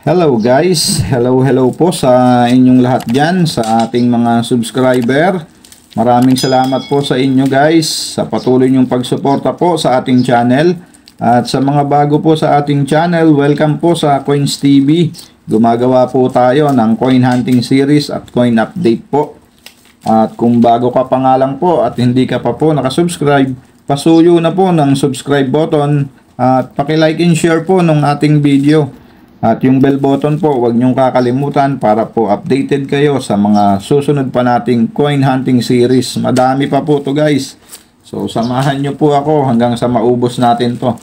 Hello guys, hello po sa inyong lahat dyan, sa ating mga subscriber. Maraming salamat po sa inyo guys, sa patuloy niyong pagsuporta po sa ating channel. At sa mga bago po sa ating channel, welcome po sa Coins TV. Gumagawa po tayo ng coin hunting series at coin update po. At kung bago ka pa nga lang po at hindi ka pa po nakasubscribe, pasuyo na po ng subscribe button at paki-like and share po ng ating video. At yung bell button po, huwag niyong kakalimutan para po updated kayo sa mga susunod pa nating coin hunting series. Madami pa po to guys. So samahan niyo po ako hanggang sa maubos natin to.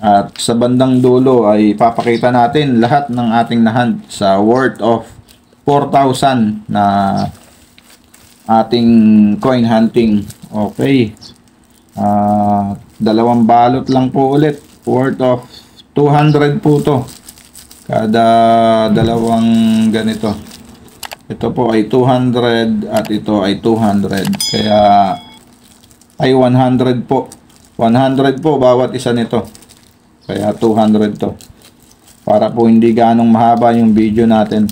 At sa bandang dulo ay papakita natin lahat ng ating nahunt sa worth of 4,000 na ating coin hunting. Okay. Dalawang balot lang po ulit. Worth of 200 po to. Kada dalawang ganito. Ito po ay 200 at ito ay 200. Kaya ay 100 po. 100 po bawat isa nito. Kaya 200 to. Para po hindi ganong mahaba yung video natin.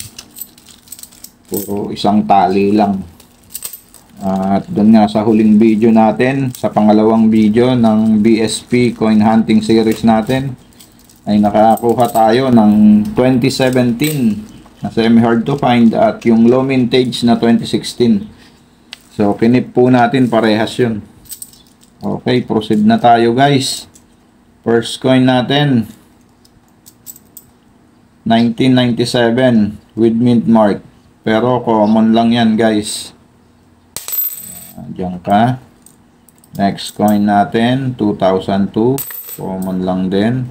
Puro isang tali lang. At doon nga sa huling video natin, sa pangalawang video ng BSP Coin Hunting Series natin, ay nakakuha tayo ng 2017 na semi-hard to find at yung low mintage na 2016. So, kinip po natin parehas yun. Okay, proceed na tayo guys. First coin natin, 1997 with mint mark. Pero common lang yan guys. Diyan ka. Next coin natin, 2002. Common lang din.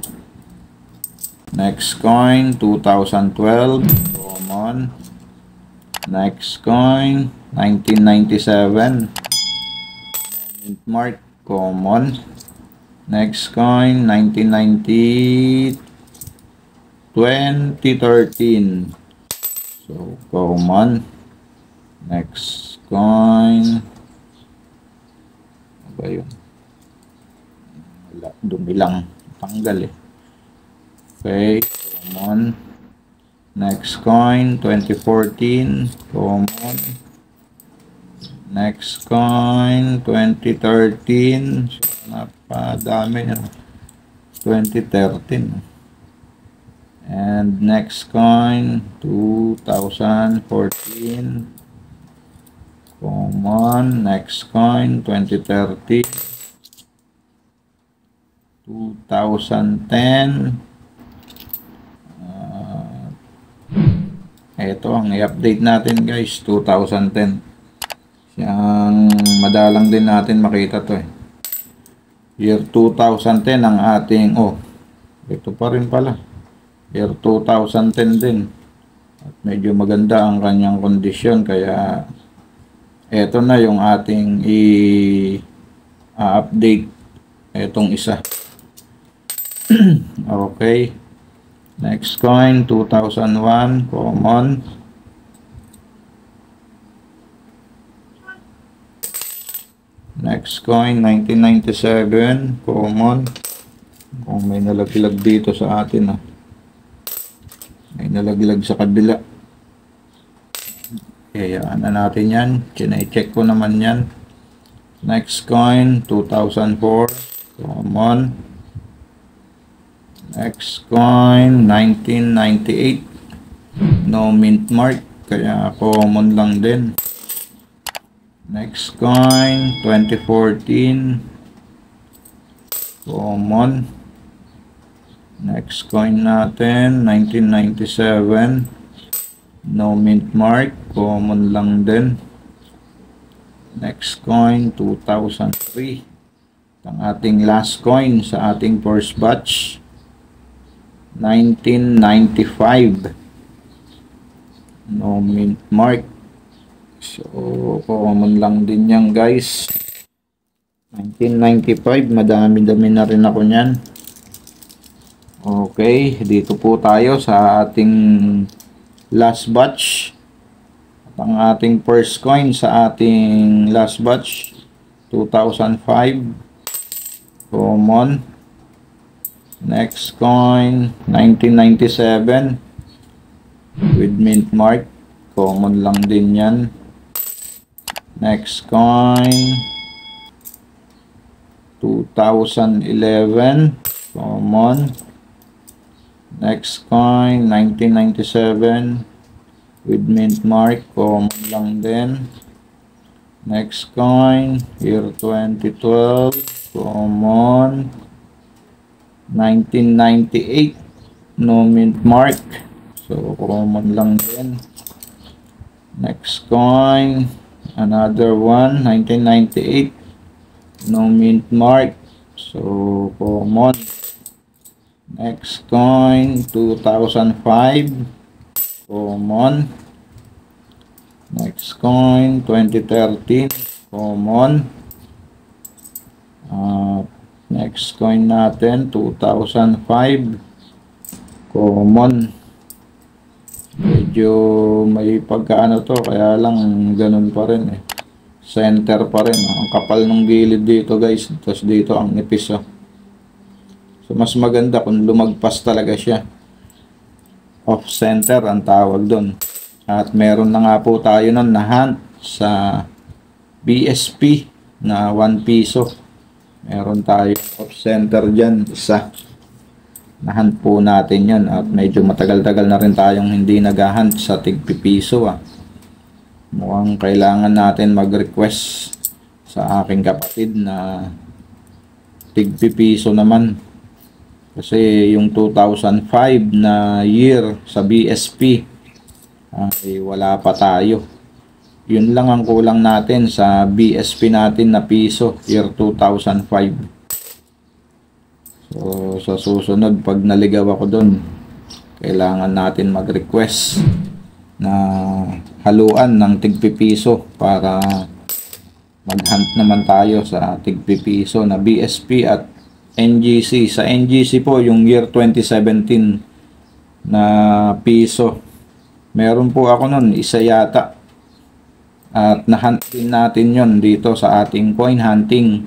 Next coin, 2012, common. Next coin, 1997, mint mark, common. Next coin, 1990, 2013, so common. Next coin, ano ba yun? Wala, dumi lang, tanggal eh. Okay, common. Next coin, 2014, common. Next coin, 2013. So, napadami yan. 2013. And next coin, 2014. Common. Next coin, 2013. 2010. Ito ang i-update natin guys, 2010. Siyang madalang din natin makita to eh. Year 2010 ang ating, ito pa rin pala. Year 2010 din. At medyo maganda ang kanyang kondisyon, kaya ito na yung ating i-update. Itong isa. Okay. Next coin, 2001, common. Next coin, 1997, common. Kung may nalaglag dito sa atin, may nalaglag sa kabila. Hayaan na natin yan. Chine-check ko naman yan. Next coin, 2004, common. Next coin, 1998. No mint mark. Kaya common lang din. Next coin, 2014. Common. Next coin natin, 1997. No mint mark. Common lang din. Next coin, 2003. Ang ating last coin sa ating first batch. 1995, no mint mark. So common lang din yan guys. 1995, madami-dami na rin ako nyan. Okay, dito po tayo sa ating last batch. At ang ating first coin sa ating last batch, 2005, common. Next coin, 1997. with mint mark. Common lang din yan. Next coin, 2011, common. Next coin, 1997, with mint mark, common lang din. Next coin, year 2012, common. 1998, no mint mark, so common lang din. Next coin, another one, 1998, no mint mark, so common. Next coin, 2005, common. Next coin, 2013, common. Next coin natin, 2005, common. Medyo may pagkaano to, kaya lang ganun pa rin eh. Center pa rin. Ang kapal ng gilid dito guys. Tapos dito ang nipis oh. So mas maganda kung lumagpas talaga siya. Off center ang tawag doon. At meron na nga po tayo nun na hunt sa BSP na 1 piso. Meron tayo off center dyan. Isa. Nahunt po natin yan at medyo matagal-tagal na rin tayong hindi nag-hunt sa tig-piso ah. Mukhang kailangan natin mag-request sa aking kapatid na tig-piso naman. Kasi yung 2005 na year sa BSP ay wala pa tayo. Yun lang ang kulang natin sa BSP natin na piso year 2005. So, sa susunod, pag naligaw ako doon, kailangan natin mag-request na haluan ng tigpipiso para mag-hunt naman tayo sa tigpipiso na BSP at NGC. Sa NGC po, yung year 2017 na piso. Meron po ako noon, isa yata. At na-hunt din natin yon dito sa ating coin hunting.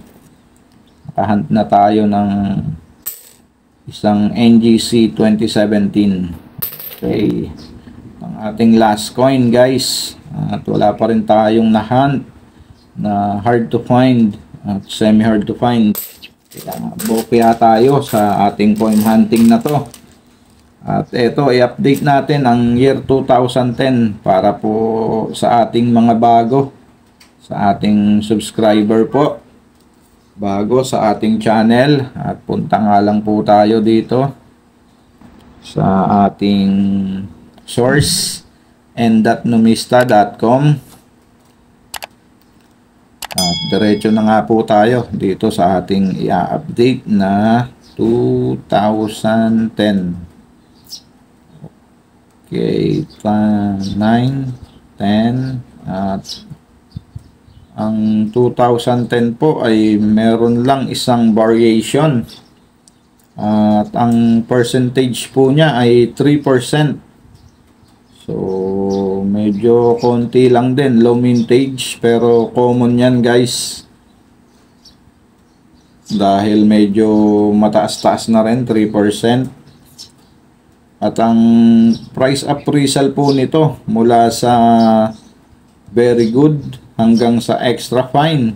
Nakahunt na tayo ng isang NGC 2017. Okay. Ang ating last coin guys. At wala pa rin tayong na-hunt na hard to find at semi hard to find. Kaya bokya tayo sa ating coin hunting na to. At ito i-update natin ang year 2010 para po sa ating mga bago, sa ating subscriber po. Bago sa ating channel at punta nga lang po tayo dito sa ating source n.numista.com at diretso na nga po tayo dito sa ating i-update na 2010. Okay, 9, 10 at ang 2010 po ay meron lang isang variation at ang percentage po niya ay 3%. So medyo konti lang din, low mintage, pero common yan guys dahil medyo mataas-taas na rin, 3%. At ang price appraisal po nito mula sa very good hanggang sa extra fine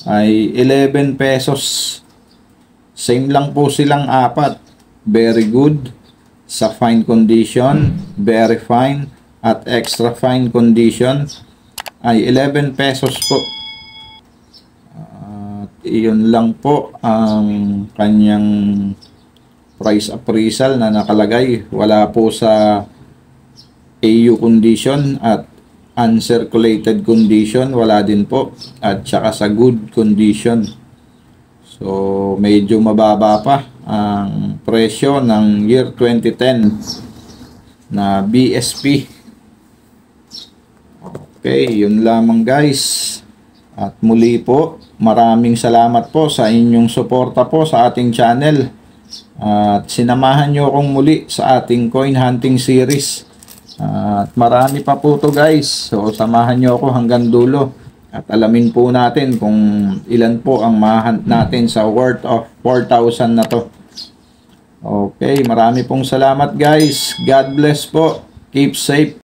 ay 11 pesos. Same lang po silang apat. Very good sa fine condition, very fine at extra fine condition ay 11 pesos po. At iyon lang po ang kanyang price appraisal na nakalagay. Wala po sa AU condition at uncirculated condition, wala din po, at saka sa good condition. So medyo mababa pa ang presyo ng year 2010 na BSP. Okay, yun lamang guys. At muli po, maraming salamat po sa inyong suporta po sa ating channel. At sinamahan nyo akong muli sa ating coin hunting series. At marami pa po to guys. So samahan nyo ako hanggang dulo. At alamin po natin kung ilan po ang ma-hunt natin sa worth of 4,000 na to. Okay, marami pong salamat guys. God bless po. Keep safe